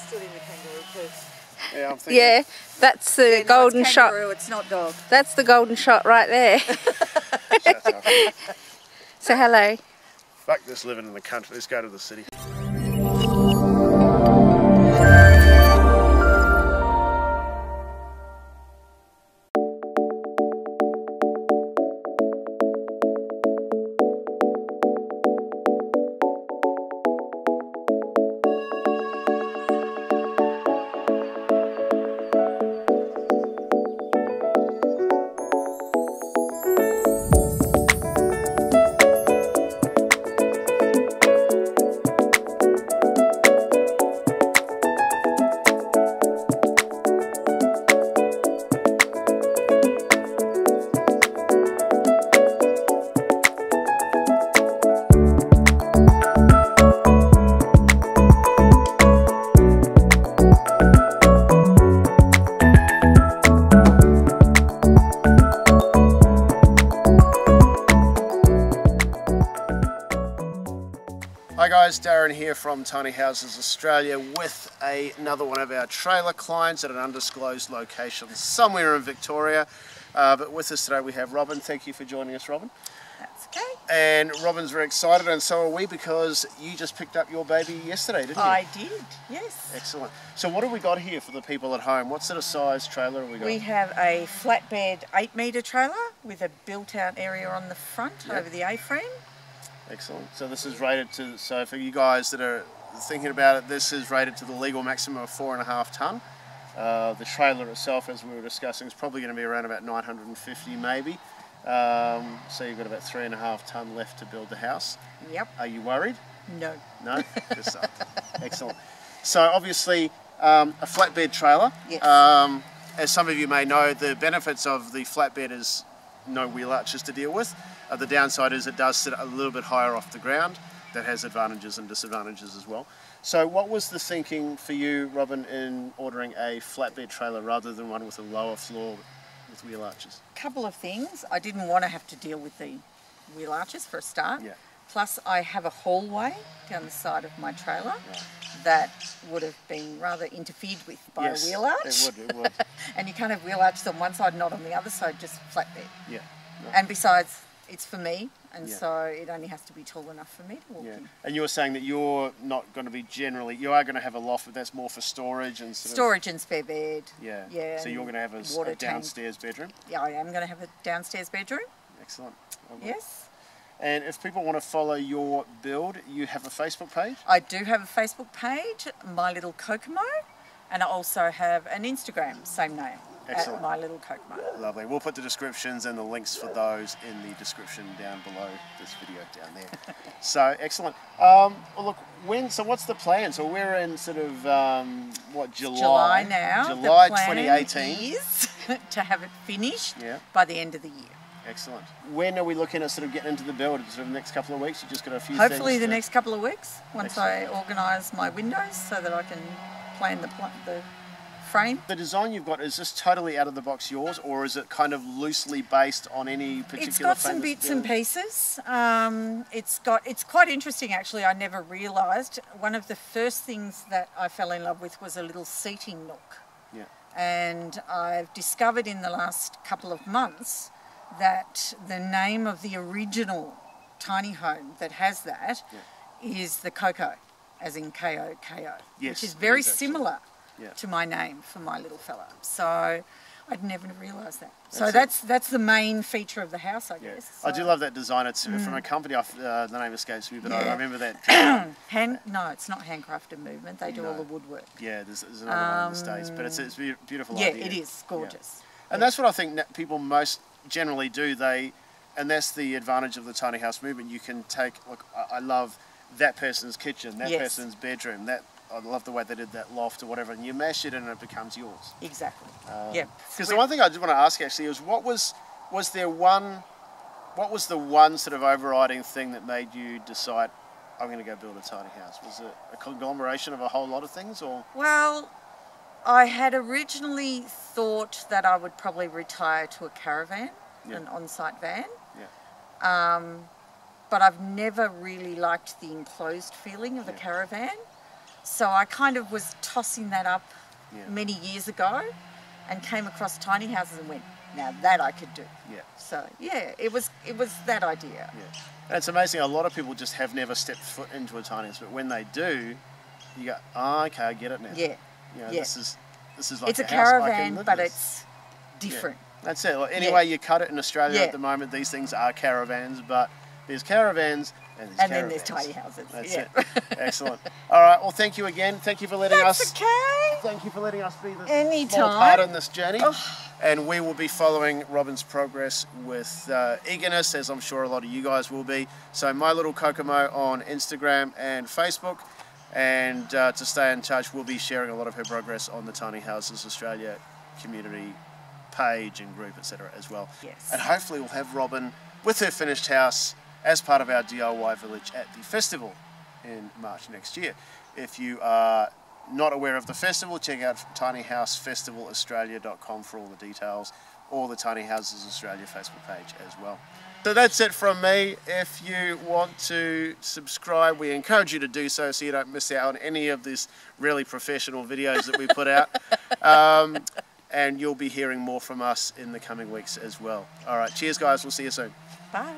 stood in the kangaroo poo. Yeah, I'm thinking. Yeah, that's the golden it's shot. kangaroo, it's not dog. That's the golden shot right there. Shut up. So hello. Fuck this living in the country. Let's go to the city. Hi guys, Darren here from Tiny Houses Australia with another one of our trailer clients at an undisclosed location somewhere in Victoria. But with us today we have Robyn. Thank you for joining us, Robyn. That's okay. And Robyn's very excited, and so are we, because you just picked up your baby yesterday, didn't you? I did, yes. Excellent. So what have we got here for the people at home? What sort of size trailer have we got? We have a flatbed 8-metre trailer with a built-out area on the front over the A-frame. Excellent. So this is rated to, so for you guys that are thinking about it, this is rated to the legal maximum of 4.5 tonne. The trailer itself, as we were discussing, is probably going to be around about 950 maybe. So you've got about 3.5 tonne left to build the house. Yep. Are you worried? No. No? Good stuff. Excellent. So obviously a flatbed trailer. Yes. As some of you may know, the benefits of the flatbed is no wheel arches to deal with. The downside is it does sit a little bit higher off the ground. That has advantages and disadvantages as well. So what was the thinking for you, Robyn, in ordering a flatbed trailer rather than one with a lower floor with wheel arches? Couple of things. I didn't want to have to deal with the wheel arches for a start. Yeah. Plus I have a hallway down the side of my trailer that would have been rather interfered with by a wheel arch. It would. And you can't have wheel arches on one side, not on the other side, just flatbed. Yeah. No. And besides, it's for me, and so it only has to be tall enough for me to walk in. And you were saying that you're not going to be you are going to have a loft, but that's more for storage and storage and spare bed. Yeah. So you're going to have a downstairs bedroom? Yeah, I am going to have a downstairs bedroom. Excellent. Yes. And if people want to follow your build, you have a Facebook page? I do have a Facebook page, My Little Kokomo, and I also have an Instagram, same name. Excellent. At My Little Kokomo. Lovely. We'll put the descriptions and the links for those in the description down below this video down there. So excellent. Well, look, so what's the plan? So we're in sort of July now. July the plan 2018 is to have it finished by the end of the year. Excellent. When are we looking at sort of getting into the build? Sort of the next couple of weeks? You just got a few. Hopefully the next couple of weeks, once I organise my windows so that I can plan the frame. The design you've got, is this totally out of the box yours, or is it kind of loosely based on any particular? It's got some bits and pieces. It's quite interesting actually. I never realised one of the first things that I fell in love with was a little seating nook. Yeah. And I've discovered in the last couple of months that the name of the original tiny home that has that is the Coco, as in K-O-K-O, which is very similar to my name for my little fella. So I'd never realised that. So that's the main feature of the house, I guess. So. I do love that design. It's from a company, the name escapes me, but I remember that. No, it's not Handcrafted Movement. They do all the woodwork. Yeah, there's another one in the States, but it's a beautiful idea. Yeah, it is gorgeous. Yeah. And that's what I think people most generally do. And that's the advantage of the tiny house movement. You can take, look, I love that person's kitchen, that person's bedroom, I love the way they did that loft or whatever, and you mash it and it becomes yours. Exactly. Because the one thing I did want to ask actually is, what was the one sort of overriding thing that made you decide, I'm going to go build a tiny house? Was it a conglomeration of a whole lot of things, or? Well, I had originally thought that I would probably retire to a caravan, an on-site van. But I've never really liked the enclosed feeling of a caravan. So I kind of was tossing that up Yeah. many years ago and came across tiny houses and went, now that I could do. Yeah. So yeah, it was that idea. Yeah. And it's amazing, a lot of people just have never stepped foot into a tiny house, but when they do, you go, oh, okay, I get it now. Yeah. You know, Yeah. this is like It's a house I can caravan, live but with. it's different. That's it. Like, any way you cut it in Australia Yeah. at the moment, these things are caravans, but there's caravans and there's And caravans. then there's tiny houses. That's yeah. it. Excellent. All right. Well, thank you again. Thank you for letting That's us. okay. Thank you for letting us be the Anytime. small part in this journey. And we will be following Robyn's progress with eagerness, as I'm sure a lot of you guys will be. So My Little Kokomo on Instagram and Facebook. And to stay in touch, we'll be sharing a lot of her progress on the Tiny Houses Australia community page and group, etc. as well. Yes. And hopefully we'll have Robyn with her finished house as part of our DIY village at the festival in March next year. If you are not aware of the festival, check out tinyhousefestivalaustralia.com for all the details, or the Tiny Houses Australia Facebook page as well. So that's it from me. If you want to subscribe, we encourage you to do so you don't miss out on any of these really professional videos that we put out. And you'll be hearing more from us in the coming weeks as well. All right, cheers guys, we'll see you soon. Bye.